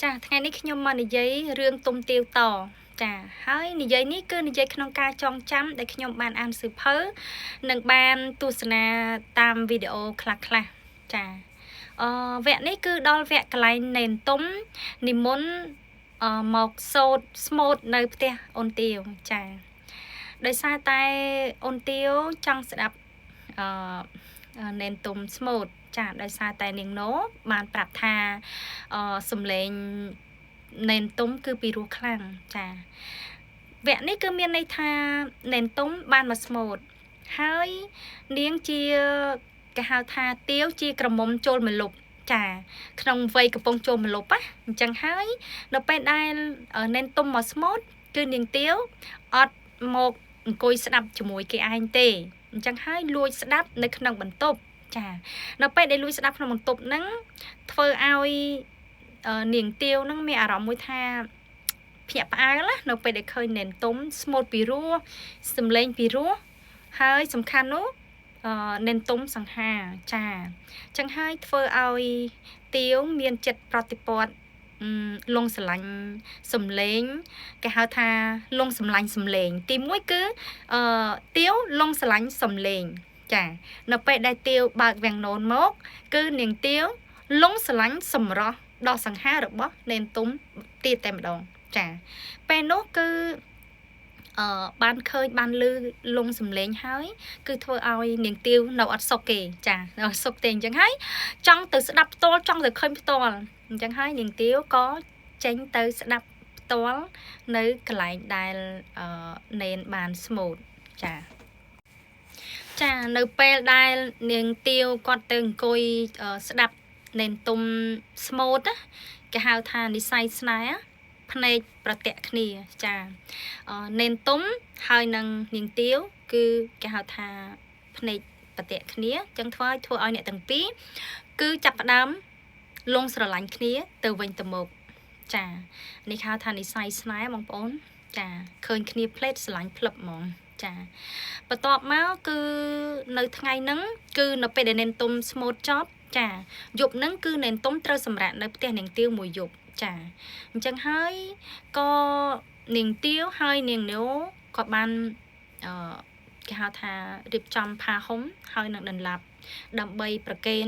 ចាថ្ងៃនេះខ្ញុំមកនិយាយរឿងទុំទាវតចាហើយនិយាយនេះគឺនិយាយក្នុងការចងចាំដែលខ្ញុំបានអានសៀវភៅនិងបានទស្សនាតាមវីដេអូខ្លះៗចាវគ្គនេះគឺដល់វគ្គកន្លែងណេនទុំនិមន្តមកសូត្រស្មូតនៅផ្ទះអូនទាវចាដោយសារតែអូនទាវចង់ស្ដាប់ណេនទុំស្មូតចាដោយសារតែនាងណូបានប្រាប់ថាសំឡេងណេនទុំគឺពីរោះខ្លាំងចាវគ្គនេះគឺមានន័យថាណេនទុំបានមកស្មូតហើយនាងជាគេហៅថាទាវជាក្រមុំចូលមលុបចាក្នុងវ័យកំពុងចូលមលុបណាអញ្ចឹងហើយនៅពេលដែលណេនទុំមកស្មូតគឺនាងទាវអត់មកអង្គុយស្ដាប់ជាមួយគេឯងទេអញ្ចឹងហើយលួចស្ដាប់នៅក្នុងបន្ទប់ចានៅពេលដែលលួចស្ដាប់ក្នុងបន្ទប់ហ្នឹងធ្វើឲ្យនាងទាវហ្នឹងមានអារម្មណ៍មួយថាភ្ញាក់ផ្អើលណានៅពេលដែលឃើញណែនទុំស្មូតពីរោះសំឡេងពីរោះហើយសំខាន់នោះណែនទុំសង្ហាចាអញ្ចឹងហើយធ្វើឲ្យទាវមានចិត្តប្រតិព័ទ្ធលងស្រឡាញ់សំឡេងគេហៅថាលងស្រឡាញ់សំឡេងទី1គឺទាវលងស្រឡាញ់សំឡេងចានៅពេលដែលទាវបើកវាំងននមកគឺនាងទាវលងស្រឡាញ់សម្រស់ដ៏សង្ហារបស់ណែនទុំទៀតតែម្ដងចាពេលនោះគឺបានឃើញបានឮលងសំឡេងហើយគឺធ្វើឲ្យនាងទាវនៅអត់សុខទេចានៅអត់សុខទេអញ្ចឹងហើយចង់ទៅស្ដាប់ផ្ទាល់ចង់ទៅឃើញផ្ទាល់អញ្ចឹងហើយនាងទាវក៏ចេញទៅស្ដាប់ផ្ទាល់នៅកន្លែងដែលណេនបានស្មូតចានៅពេលដែលនាងទាវគាត់ទៅអង្គុយស្ដាប់ណេនទុំស្មូតណាគេហៅថានិស័យស្នេហ៍ភ្នែកប្រតិកគ្នាចាណេនទុំហើយនឹងនាងទាវគឺគេហៅថាភ្នែកប្រតិកគ្នាចឹងធ្វើឲ្យអ្នកទាំងពីរគឺចាប់ផ្ដើមលងស្រឡាញ់គ្នាទៅវិញទៅមកចានេះហៅថានិស័យស្នេហ៍បងប្អូនចាឃើញគ្នាផ្លេតស្រឡាញ់ផ្លឹបហ្មងចាបន្ទាប់មកគឺនៅថ្ងៃហ្នឹងគឺនៅពេលដែលណេនទុំស្មូតចប់ចាយប់ហ្នឹងគឺណេនទុំត្រូវសម្រាកនៅផ្ទះនាងទាវមួយយប់ចាអញ្ចឹងហើយក៏នាងទាវហើយនាងណូក៏បានគេហៅថារៀបចំផាហុំហើយនឹងដន្លាប់ដើម្បីប្រគេន